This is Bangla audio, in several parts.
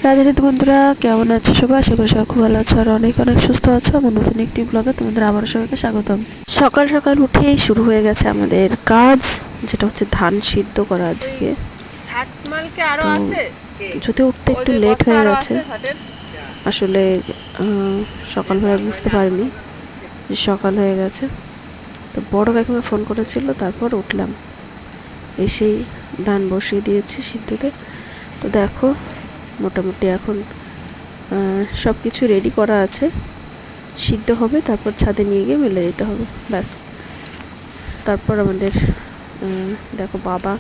রাধে রাধে বন্ধুরা, কেমন আছো সবাই? আশা করি সবাই খুব ভালো আছো আর অনেক অনেক সুস্থ আছো। আমার নতুন একটি ব্লগে তোমাদের আবারও সবাইকে স্বাগতম। সকাল সকাল উঠেই শুরু হয়ে গেছে আমাদের কাজ, যেটা হচ্ছে ধান সিদ্ধ করা আজকে। তো যদি উঠতে একটু লেট হয়ে গেছে, আসলে সকালবেলা বুঝতে পারিনি যে সকাল হয়ে গেছে। তো বড় কাকিমা ফোন করেছিল, তারপর উঠলাম, এসেই ধান বসিয়ে দিয়েছি সিদ্ধতে। তো দেখো মোটামুটি এখন সব কিছু রেডি করা আছে, সিদ্ধ হবে, তারপর ছাদে নিয়ে গিয়ে মেলে দিতে হবে, ব্যাস। তারপর আমাদের দেখো বাবা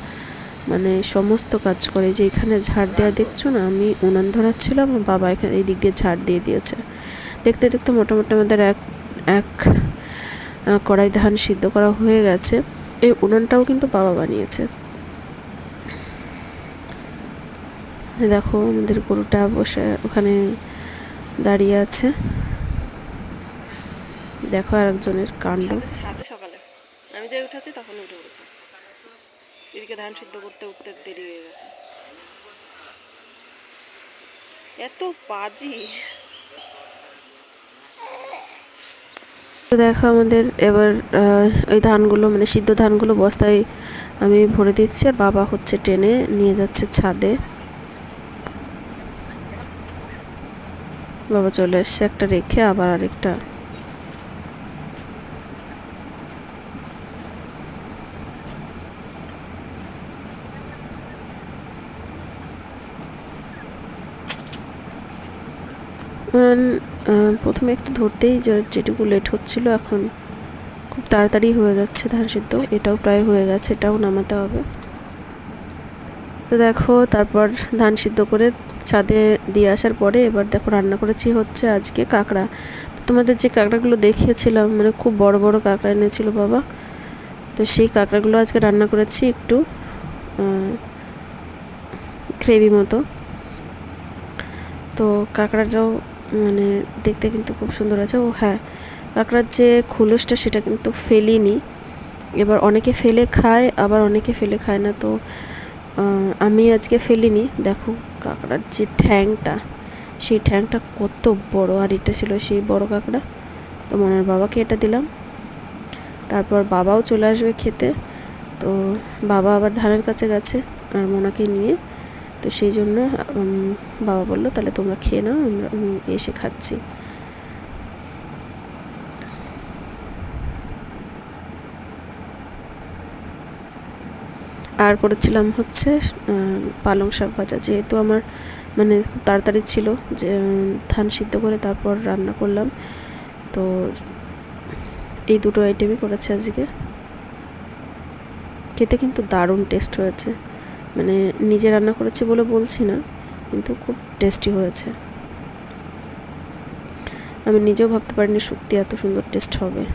মানে সমস্ত কাজ করে, যে এখানে ঝাড় দেওয়া দেখছো না, আমি উনান ধরাচ্ছিলাম, বাবা এখানে এই দিক দিয়ে ঝাড় দিয়ে দিয়েছে। দেখতে দেখতে মোটামুটি আমাদের এক কড়াই ধান সিদ্ধ করা হয়ে গেছে। এই উনানটাও কিন্তু বাবা বানিয়েছে। দেখো আমাদের গরুটা বসে ওখানে দাঁড়িয়ে আছে, দেখো আর একজনের কাণ্ড। ছাদে সকালে আমি যে উঠেছি তখন উঠে পড়েছি, এদিকে ধান সিদ্ধ করতে উঠতে দেরি হয়ে গেছে। এত বাজি। দেখো আমাদের এবার ওই ধানগুলো মানে সিদ্ধ ধানগুলো বস্তায় আমি ভরে দিচ্ছি, আর বাবা হচ্ছে টেনে নিয়ে যাচ্ছে ছাদে। বাবা চলে এসছে, একটা রেখে আবার আরেকটা। প্রথমে একটু ধরতেই যেটুকু লেট হচ্ছিল, এখন খুব তাড়াতাড়ি হয়ে যাচ্ছে ধান সিদ্ধ। এটাও প্রায় হয়ে গেছে, এটাও নামাতে হবে। তো দেখো তারপর ধান সিদ্ধ করে ছাদে দিয়ে আসার পরে এবার দেখো রান্না করেছি হচ্ছে আজকে কাঁকড়া। তো তোমাদের যে কাঁকড়াগুলো দেখিয়েছিলাম, মানে খুব বড় বড় কাঁকড়া এনেছিল বাবা, তো সেই কাঁকড়াগুলো আজকে রান্না করেছি একটু গ্রেভি মতো। তো কাঁকড়াটাও মানে দেখতে কিন্তু খুব সুন্দর আছে। ও হ্যাঁ, কাঁকড়ার যে খোলসটা সেটা কিন্তু ফেলিনি। এবার অনেকে ফেলে খায়, আবার অনেকে ফেলে খায় না, তো আমি আজকে ফেলিনি। দেখো কাঁকড়ার যে ঠ্যাংটা, সেই ঠ্যাংটা কত বড়, আর এটা ছিল সেই বড় কাঁকড়া। তো মনের বাবাকে এটা দিলাম, তারপর বাবাও চলে আসবে খেতে। তো বাবা আবার ধানের কাছে গেছে আর মোনাকে নিয়ে, তো সেই জন্য বাবা বললো তাহলে তোমরা খেয়ে নাও, আমরা এসে খাচ্ছি। আর করেছিলাম হচ্ছে পালং শাক ভাজা, যেহেতু আমার মানে খুব তাড়াতাড়ি ছিল, যে ধান সিদ্ধ করে তারপর রান্না করলাম। তো এই দুটো আইটেমই করেছে আজকে। খেতে কিন্তু দারুণ টেস্ট হয়েছে, মানে নিজে রান্না করেছি বলে বলছি না, কিন্তু খুব টেস্টি হয়েছে। আমি নিজেও ভাবতে পারিনি সত্যি এত সুন্দর টেস্ট হবে।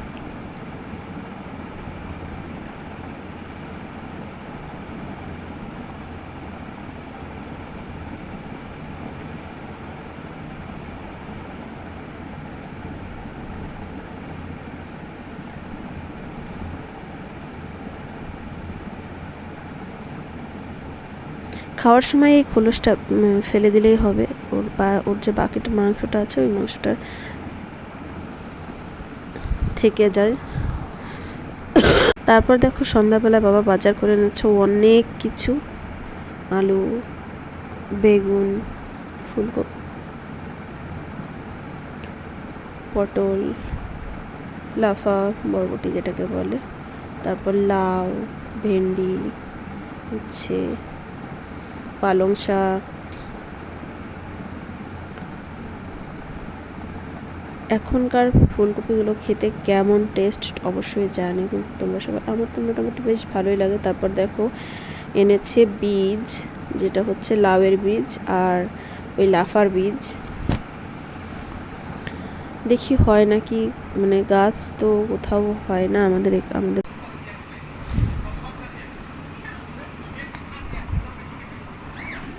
খাওয়ার সময় এই খোলসটা ফেলে দিলেই হবে, ওর যে বাকিটা মাংসটা আছে ওই মাংসটা থেকে যায়। তারপর দেখো সন্ধ্যাবেলা বাবা বাজার করে এনেছে অনেক কিছু, আলু, বেগুন, ফুলকপি, পটল, লাফা বরবটি যেটাকে বলে, তারপর লাউ, ভেন্ডি, উচ্ছে, পালং শাক। এখনকার ফুলকপিগুলো খেতে কেমন টেস্ট অবশ্যই জানি, কিন্তু তোমরা সবাই, আমার তো মোটামুটি বেশ ভালোই লাগে। তারপর দেখো এনেছে বীজ, যেটা হচ্ছে লাউয়ের বীজ আর ওই লাফার বীজ। দেখি হয় নাকি, মানে গাছ তো কোথাও হয় না আমাদের।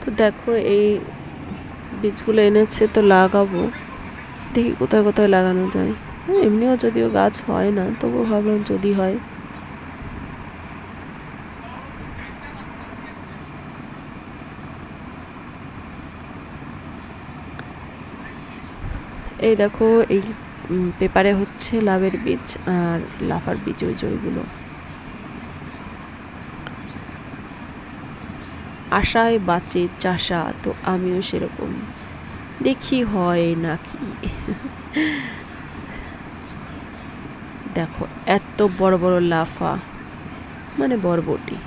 তো দেখো এই বীজগুলো এনেছে, তো লাগাবো, দেখি কোথায় কোথায় লাগানো যায়। এমনিও যদিও গাছ হয় না, তবুও ভাবলাম যদি হয়। এই দেখো এই পেপারে হচ্ছে লাভের বীজ আর লাফার বীজ, ওই যে ওইগুলো। আশায় বাঁচে চাষা, তো আমিও সেরকম, দেখি হয় নাকি। দেখো এত বড় বড় লাফা, মানে বরবটি।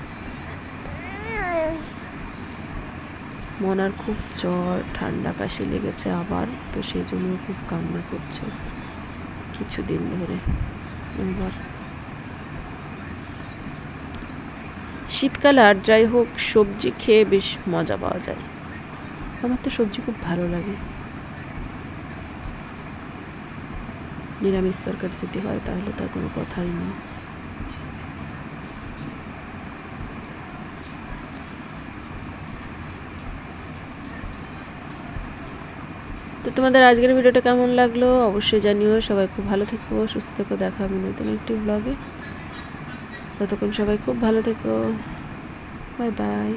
মনার খুব জ্বর, ঠান্ডা কাশি লেগেছে আবার, তো সেই জন্য খুব কান্না করছে কিছুদিন ধরে। এবার শীতকালে আর যাই হোক সবজি খেয়ে বেশ মজা পাওয়া যায়। আমার তো সবজি খুব ভালো লাগে। নিরামিষ তরকারি যদি হয় তাহলে তার কোনো কথাই নেই। তো তোমাদের আজকের ভিডিওটা কেমন লাগলো অবশ্যই জানিও। সবাই খুব ভালো থেকো, সুস্থ থেকো, দেখা হবে নতুন একটি ব্লগে। ততক্ষণ সবাই খুব ভালো থেকো, বাই বাই।